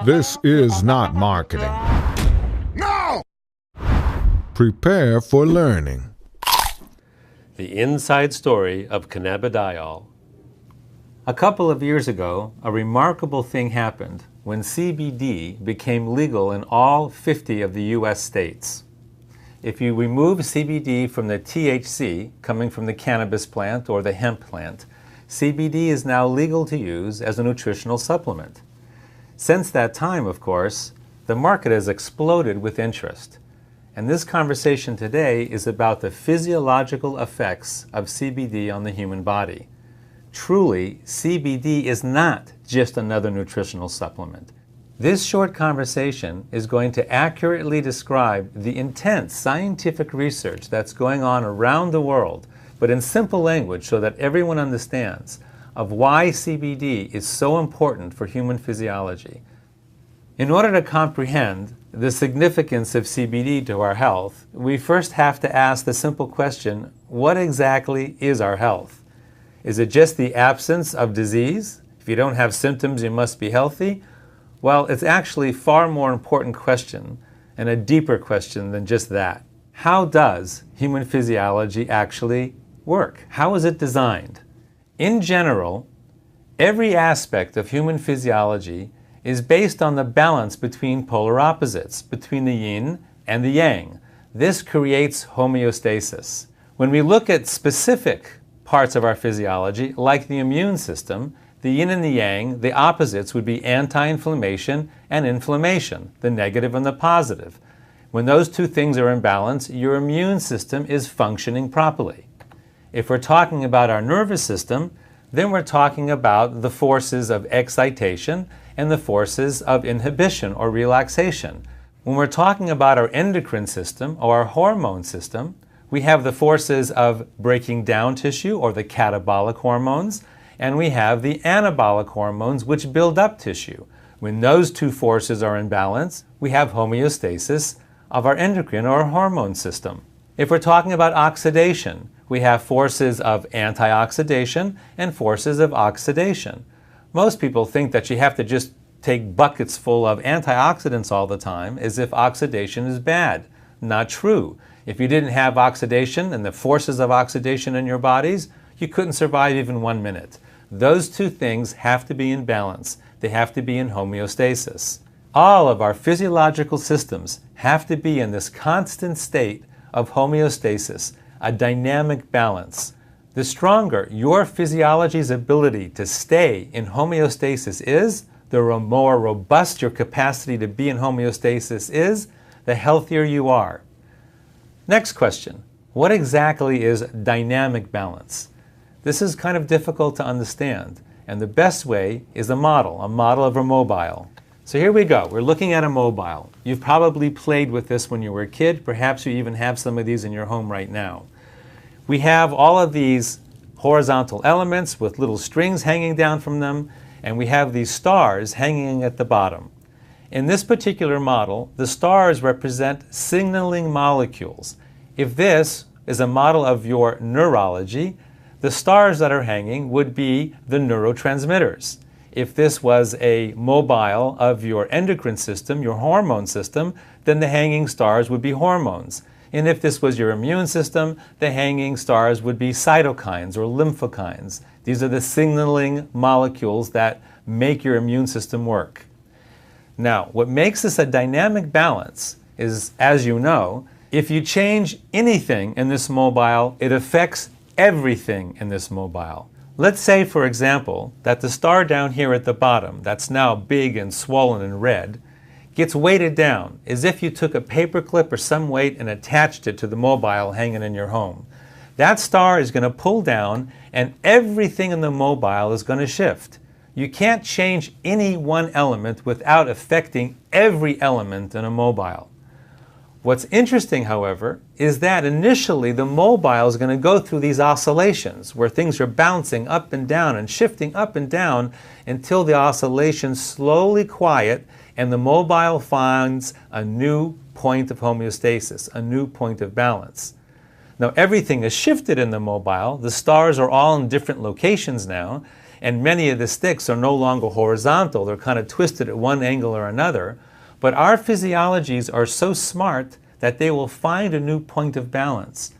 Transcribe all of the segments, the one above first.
This is not marketing. No! Prepare for learning. The Inside Story of Cannabidiol. A couple of years ago, a remarkable thing happened when CBD became legal in all 50 of the U.S. states. If you remove CBD from the THC coming from the cannabis plant or the hemp plant, CBD is now legal to use as a nutritional supplement. Since that time, of course, the market has exploded with interest. And this conversation today is about the physiological effects of CBD on the human body. Truly, CBD is not just another nutritional supplement. This short conversation is going to accurately describe the intense scientific research that's going on around the world, but in simple language so that everyone understands, of why CBD is so important for human physiology. In order to comprehend the significance of CBD to our health, we first have to ask the simple question, what exactly is our health? Is it just the absence of disease? If you don't have symptoms, you must be healthy? Well, it's actually a far more important question and a deeper question than just that. How does human physiology actually work? How is it designed? In general, every aspect of human physiology is based on the balance between polar opposites, between the yin and the yang. This creates homeostasis. When we look at specific parts of our physiology, like the immune system, the yin and the yang, the opposites would be anti-inflammation and inflammation, the negative and the positive. When those two things are in balance, your immune system is functioning properly. If we're talking about our nervous system, then we're talking about the forces of excitation and the forces of inhibition or relaxation. When we're talking about our endocrine system or our hormone system, we have the forces of breaking down tissue or the catabolic hormones, and we have the anabolic hormones which build up tissue. When those two forces are in balance, we have homeostasis of our endocrine or hormone system. If we're talking about oxidation, we have forces of antioxidation and forces of oxidation. Most people think that you have to just take buckets full of antioxidants all the time as if oxidation is bad. Not true. If you didn't have oxidation and the forces of oxidation in your bodies, you couldn't survive even 1 minute. Those two things have to be in balance. They have to be in homeostasis. All of our physiological systems have to be in this constant state of homeostasis, a dynamic balance. The stronger your physiology's ability to stay in homeostasis is, the more robust your capacity to be in homeostasis is, the healthier you are. Next question, what exactly is dynamic balance? This is kind of difficult to understand, and the best way is a model of a mobile. So here we go. We're looking at a mobile. You've probably played with this when you were a kid. Perhaps you even have some of these in your home right now. We have all of these horizontal elements with little strings hanging down from them, and we have these stars hanging at the bottom. In this particular model, the stars represent signaling molecules. If this is a model of your neurology, the stars that are hanging would be the neurotransmitters. If this was a mobile of your endocrine system, your hormone system, then the hanging stars would be hormones. And if this was your immune system, the hanging stars would be cytokines or lymphokines. These are the signaling molecules that make your immune system work. Now, what makes this a dynamic balance is, as you know, if you change anything in this mobile, it affects everything in this mobile. Let's say, for example, that the star down here at the bottom, that's now big and swollen and red, gets weighted down as if you took a paper clip or some weight and attached it to the mobile hanging in your home. That star is going to pull down and everything in the mobile is going to shift. You can't change any one element without affecting every element in a mobile. What's interesting, however, is that initially the mobile is going to go through these oscillations where things are bouncing up and down and shifting up and down until the oscillations slowly quiet and the mobile finds a new point of homeostasis, a new point of balance. Now everything is shifted in the mobile. The stars are all in different locations now, and many of the sticks are no longer horizontal. They're kind of twisted at one angle or another. But our physiologies are so smart that they will find a new point of balance.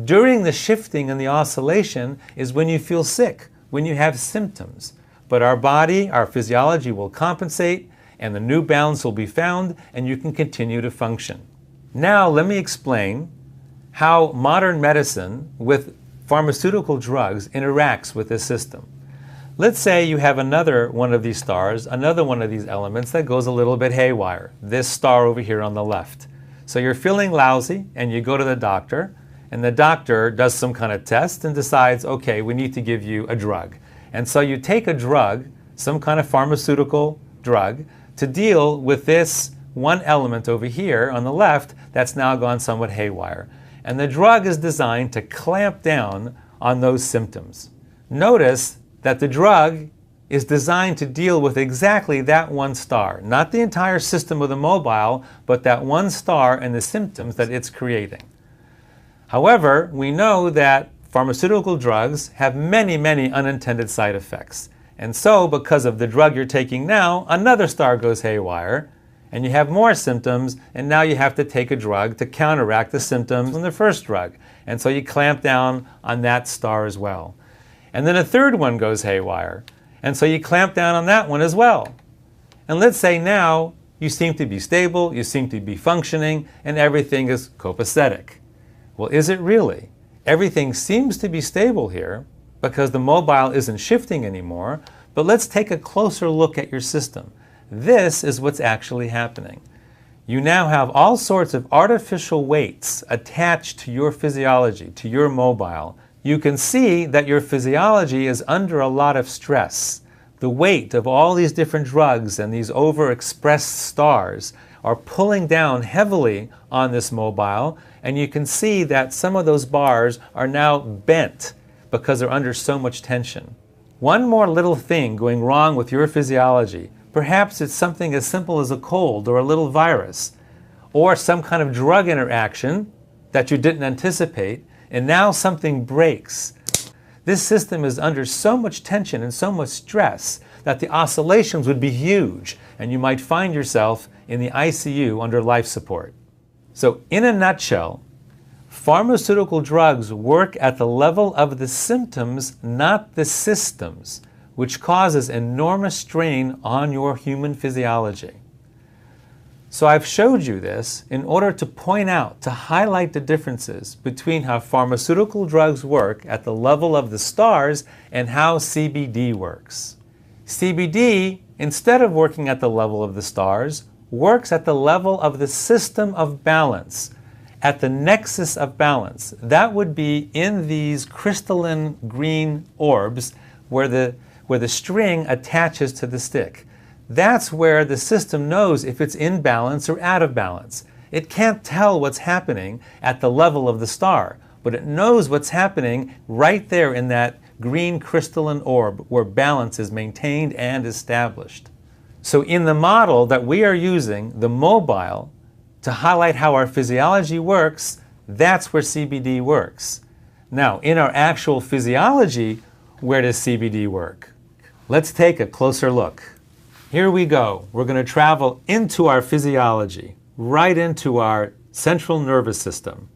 During the shifting and the oscillation is when you feel sick, when you have symptoms. But our body, our physiology will compensate, and the new balance will be found, and you can continue to function. Now let me explain how modern medicine with pharmaceutical drugs interacts with this system. Let's say you have another one of these stars, another one of these elements that goes a little bit haywire, this star over here on the left. So you're feeling lousy and you go to the doctor, and the doctor does some kind of test and decides, okay, we need to give you a drug. And so you take a drug, some kind of pharmaceutical drug, to deal with this one element over here on the left that's now gone somewhat haywire. And the drug is designed to clamp down on those symptoms. Notice that the drug is designed to deal with exactly that one star, not the entire system of the mobile, but that one star and the symptoms that it's creating. However, we know that pharmaceutical drugs have many, many unintended side effects. And so, because of the drug you're taking now, another star goes haywire, and you have more symptoms, and now you have to take a drug to counteract the symptoms from the first drug. And so you clamp down on that star as well. And then a third one goes haywire, and so you clamp down on that one as well. And let's say now you seem to be stable, you seem to be functioning, and everything is copacetic. Well, is it really? Everything seems to be stable here because the mobile isn't shifting anymore, but let's take a closer look at your system. This is what's actually happening. You now have all sorts of artificial weights attached to your physiology, to your mobile. You can see that your physiology is under a lot of stress. The weight of all these different drugs and these overexpressed stars are pulling down heavily on this mobile, and you can see that some of those bars are now bent because they're under so much tension. One more little thing going wrong with your physiology. Perhaps it's something as simple as a cold or a little virus, or some kind of drug interaction that you didn't anticipate, and now something breaks. This system is under so much tension and so much stress that the oscillations would be huge, and you might find yourself in the ICU under life support. So, in a nutshell, pharmaceutical drugs work at the level of the symptoms, not the systems, which causes enormous strain on your human physiology. So I've showed you this in order to point out, to highlight the differences between how pharmaceutical drugs work at the level of the stars and how CBD works. CBD, instead of working at the level of the stars, works at the level of the system of balance, at the nexus of balance. That would be in these crystalline green orbs where the string attaches to the stick. That's where the system knows if it's in balance or out of balance. It can't tell what's happening at the level of the star, but it knows what's happening right there in that green crystalline orb where balance is maintained and established. So in the model that we are using, the mobile, to highlight how our physiology works, that's where CBD works. Now, in our actual physiology, where does CBD work? Let's take a closer look. Here we go. We're going to travel into our physiology, right into our central nervous system.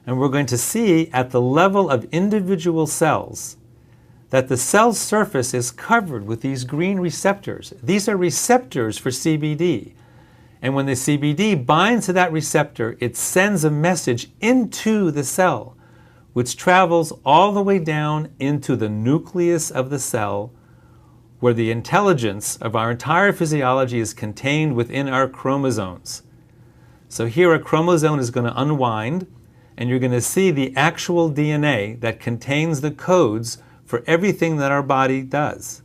And we're going to see at the level of individual cells that the cell surface is covered with these green receptors. These are receptors for CBD. And when the CBD binds to that receptor, it sends a message into the cell, which travels all the way down into the nucleus of the cell, where the intelligence of our entire physiology is contained within our chromosomes. So here a chromosome is going to unwind, and you're going to see the actual DNA that contains the codes for everything that our body does.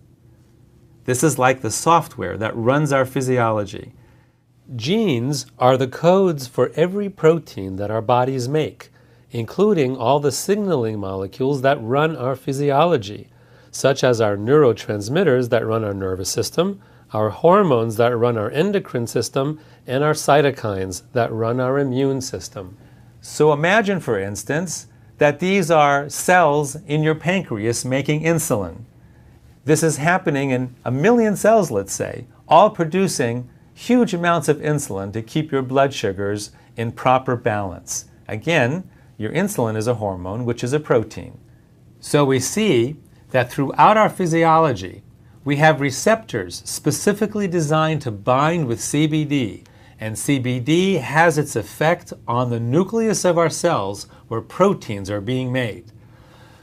This is like the software that runs our physiology. Genes are the codes for every protein that our bodies make, including all the signaling molecules that run our physiology, such as our neurotransmitters that run our nervous system, our hormones that run our endocrine system, and our cytokines that run our immune system. So imagine, for instance, that these are cells in your pancreas making insulin. This is happening in 1 million cells, let's say, all producing huge amounts of insulin to keep your blood sugars in proper balance. Again, your insulin is a hormone, which is a protein. So we see that throughout our physiology, we have receptors specifically designed to bind with CBD, and CBD has its effect on the nucleus of our cells where proteins are being made.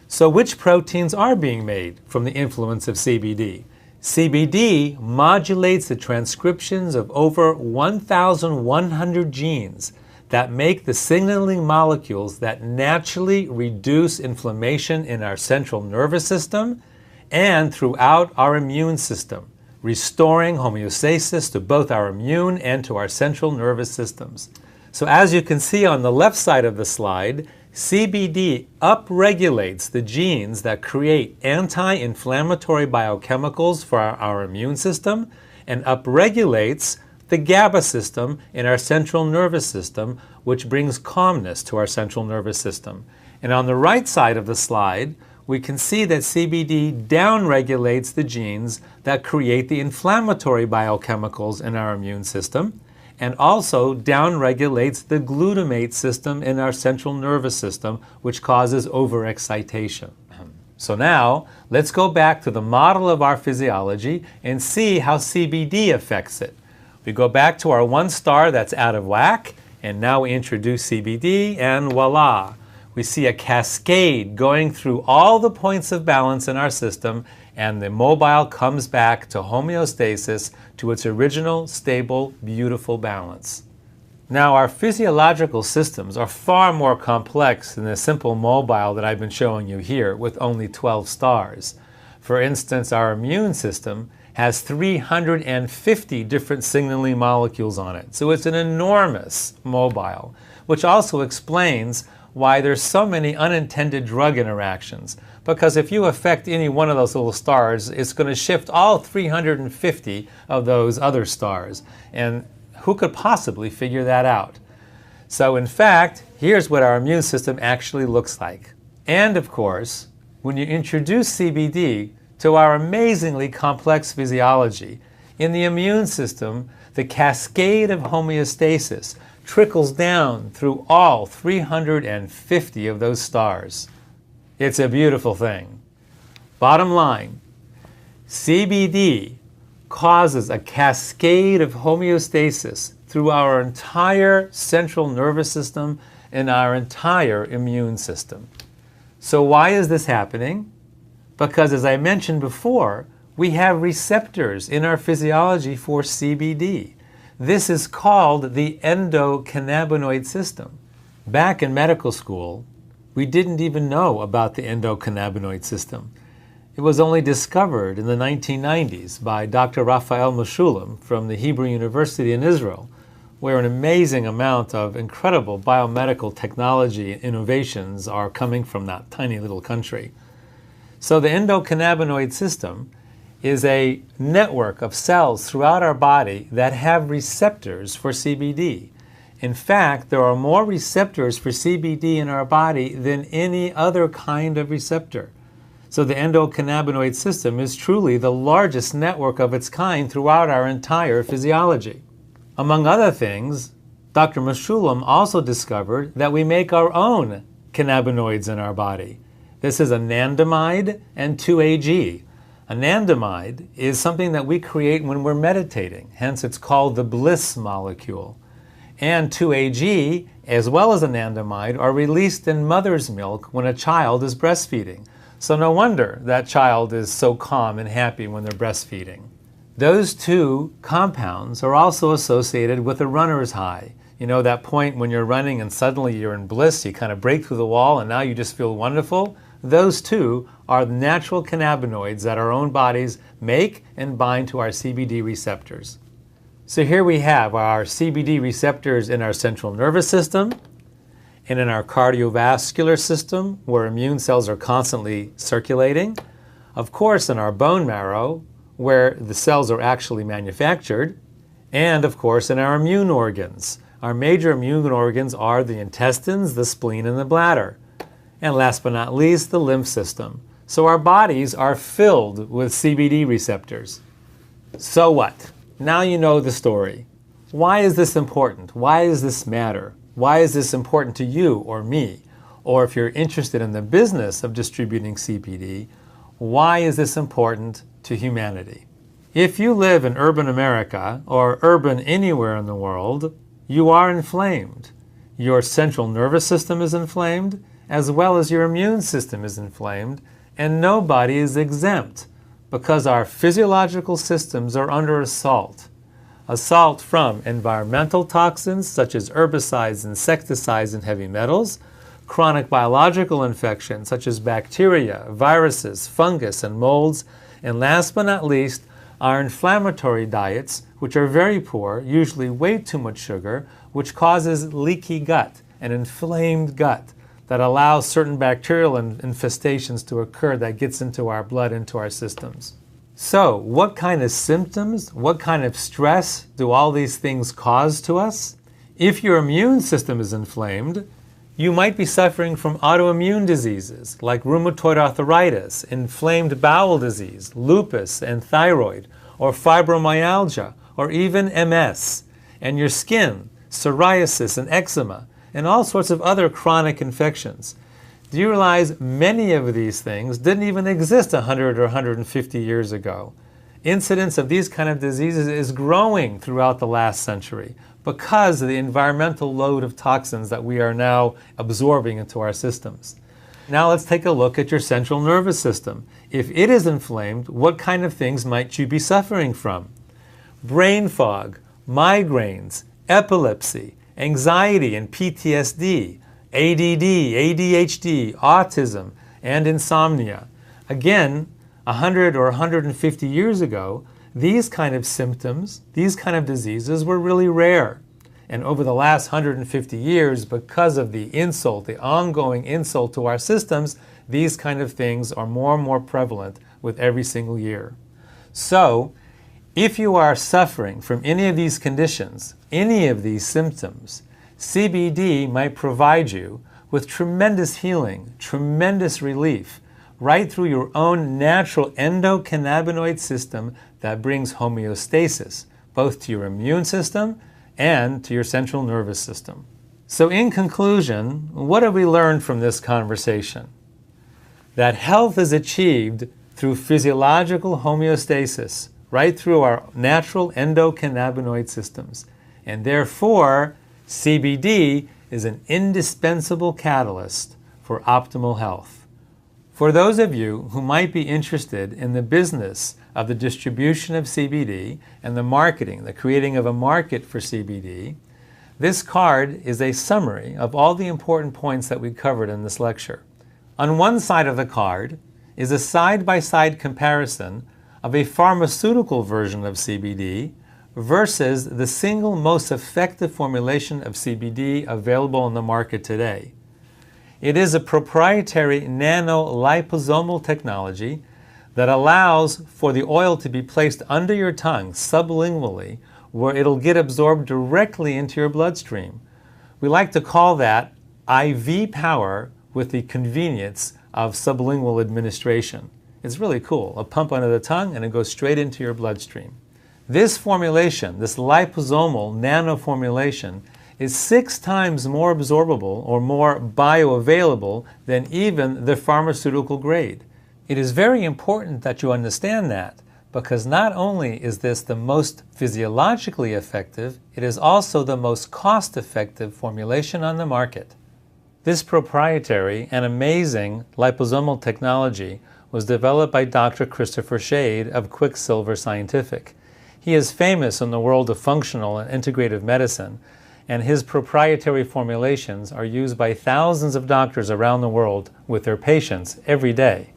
So which proteins are being made from the influence of CBD? CBD modulates the transcriptions of over 1,100 genes that make the signaling molecules that naturally reduce inflammation in our central nervous system and throughout our immune system, restoring homeostasis to both our immune and to our central nervous systems. So as you can see on the left side of the slide, CBD upregulates the genes that create anti-inflammatory biochemicals for our immune system and upregulates the GABA system in our central nervous system, which brings calmness to our central nervous system. And on the right side of the slide, we can see that CBD downregulates the genes that create the inflammatory biochemicals in our immune system, and also downregulates the glutamate system in our central nervous system, which causes overexcitation. So now, let's go back to the model of our physiology and see how CBD affects it. We go back to our one star that's out of whack, and now we introduce CBD, and voila! We see a cascade going through all the points of balance in our system, and the mobile comes back to homeostasis, to its original, stable, beautiful balance. Now, our physiological systems are far more complex than the simple mobile that I've been showing you here with only 12 stars. For instance, our immune system has 350 different signaling molecules on it, so it's an enormous mobile, which also explains why there's so many unintended drug interactions. Because if you affect any one of those little stars, it's going to shift all 350 of those other stars. And who could possibly figure that out? So in fact, here's what our immune system actually looks like. And of course, when you introduce CBD to our amazingly complex physiology, in the immune system, the cascade of homeostasis trickles down through all 350 of those stars. It's a beautiful thing. Bottom line, CBD causes a cascade of homeostasis through our entire central nervous system and our entire immune system. So why is this happening? Because as I mentioned before, we have receptors in our physiology for CBD. This is called the endocannabinoid system. Back in medical school, we didn't even know about the endocannabinoid system. It was only discovered in the 1990s by Dr. Raphael Mechoulam from the Hebrew University in Israel, where an amazing amount of incredible biomedical technology and innovations are coming from that tiny little country. So the endocannabinoid system is a network of cells throughout our body that have receptors for CBD. In fact, there are more receptors for CBD in our body than any other kind of receptor. So the endocannabinoid system is truly the largest network of its kind throughout our entire physiology. Among other things, Dr. Mechoulam also discovered that we make our own cannabinoids in our body. This is anandamide and 2-AG. Anandamide is something that we create when we're meditating, hence it's called the bliss molecule. And 2-AG, as well as anandamide, are released in mother's milk when a child is breastfeeding. So no wonder that child is so calm and happy when they're breastfeeding. Those two compounds are also associated with a runner's high. You know, that point when you're running and suddenly you're in bliss, you kind of break through the wall and now you just feel wonderful? Those two are the natural cannabinoids that our own bodies make and bind to our CBD receptors. So here we have our CBD receptors in our central nervous system and in our cardiovascular system, where immune cells are constantly circulating. Of course, in our bone marrow, where the cells are actually manufactured. And of course, in our immune organs. Our major immune organs are the intestines, the spleen, and the bladder. And last but not least, the lymph system. So our bodies are filled with CBD receptors. So what? Now you know the story. Why is this important? Why does this matter? Why is this important to you or me? Or if you're interested in the business of distributing CBD, why is this important to humanity? If you live in urban America or urban anywhere in the world, you are inflamed. Your central nervous system is inflamed, as well as your immune system is inflamed, and nobody is exempt because our physiological systems are under assault. Assault from environmental toxins such as herbicides, insecticides, and heavy metals, chronic biological infections such as bacteria, viruses, fungus, and molds, and last but not least, our inflammatory diets, which are very poor, usually way too much sugar, which causes leaky gut, an inflamed gut that allows certain bacterial infestations to occur that gets into our blood, into our systems. So, what kind of symptoms, what kind of stress do all these things cause to us? If your immune system is inflamed, you might be suffering from autoimmune diseases like rheumatoid arthritis, inflamed bowel disease, lupus and thyroid, or fibromyalgia, or even MS, and your skin, psoriasis and eczema, and all sorts of other chronic infections. Do you realize many of these things didn't even exist 100 or 150 years ago? Incidence of these kind of diseases is growing throughout the last century because of the environmental load of toxins that we are now absorbing into our systems. Now let's take a look at your central nervous system. If it is inflamed, what kind of things might you be suffering from? Brain fog, migraines, epilepsy, anxiety and PTSD, ADD, ADHD, autism, and insomnia. Again, 100 or 150 years ago, these kind of symptoms, these kind of diseases were really rare. And over the last 150 years, because of the insult, the ongoing insult to our systems, these kind of things are more and more prevalent with every single year. So, if you are suffering from any of these conditions, any of these symptoms, CBD might provide you with tremendous healing, tremendous relief, right through your own natural endocannabinoid system that brings homeostasis, both to your immune system and to your central nervous system. So in conclusion, what have we learned from this conversation? That health is achieved through physiological homeostasis, right through our natural endocannabinoid systems. And therefore, CBD is an indispensable catalyst for optimal health. For those of you who might be interested in the business of the distribution of CBD and the marketing, the creating of a market for CBD, this card is a summary of all the important points that we covered in this lecture. On one side of the card is a side-by-side comparison of a pharmaceutical version of CBD versus the single most effective formulation of CBD available on the market today. It is a proprietary nano-liposomal technology that allows for the oil to be placed under your tongue sublingually, where it'll get absorbed directly into your bloodstream. We like to call that IV power with the convenience of sublingual administration. It's really cool. A pump under the tongue and it goes straight into your bloodstream. This formulation, this liposomal nano formulation, is 6 times more absorbable or more bioavailable than even the pharmaceutical grade. It is very important that you understand that, because not only is this the most physiologically effective, it is also the most cost-effective formulation on the market. This proprietary and amazing liposomal technology was developed by Dr. Christopher Shade of Quicksilver Scientific. He is famous in the world of functional and integrative medicine, and his proprietary formulations are used by thousands of doctors around the world with their patients every day.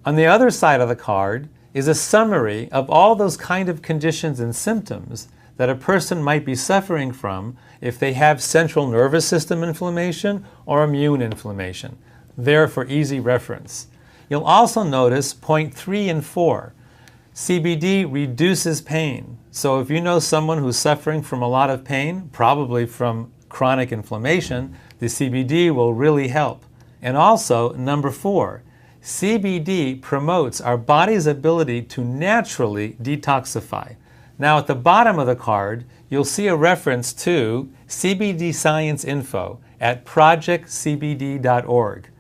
On the other side of the card is a summary of all those kind of conditions and symptoms that a person might be suffering from if they have central nervous system inflammation or immune inflammation, there for easy reference. You'll also notice point 3 and 4. CBD reduces pain. So if you know someone who's suffering from a lot of pain, probably from chronic inflammation, the CBD will really help. And also, number 4, CBD promotes our body's ability to naturally detoxify. Now at the bottom of the card, you'll see a reference to CBD Science Info at projectcbd.org.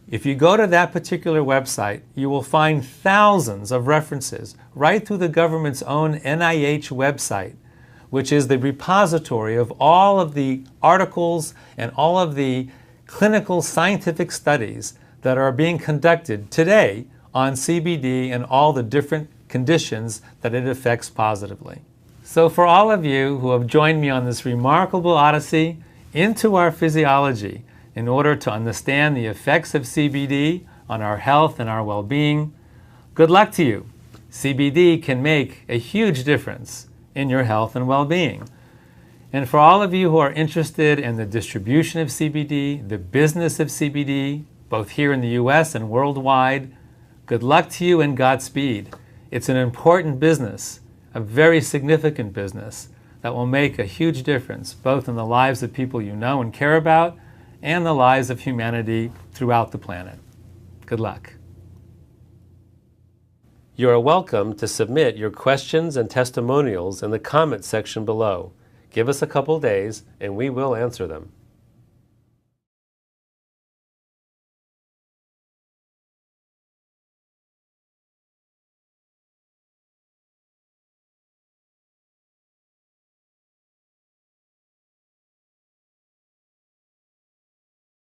If you go to that particular website, you will find thousands of references right through the government's own NIH website, which is the repository of all of the articles and all of the clinical scientific studies that are being conducted today on CBD and all the different conditions that it affects positively. So for all of you who have joined me on this remarkable odyssey into our physiology in order to understand the effects of CBD on our health and our well-being, good luck to you. CBD can make a huge difference in your health and well-being. And for all of you who are interested in the distribution of CBD, the business of CBD, both here in the US and worldwide, good luck to you and Godspeed. It's an important business, a very significant business that will make a huge difference both in the lives of people you know and care about and the lives of humanity throughout the planet. Good luck. You are welcome to submit your questions and testimonials in the comment section below. Give us a couple days and we will answer them.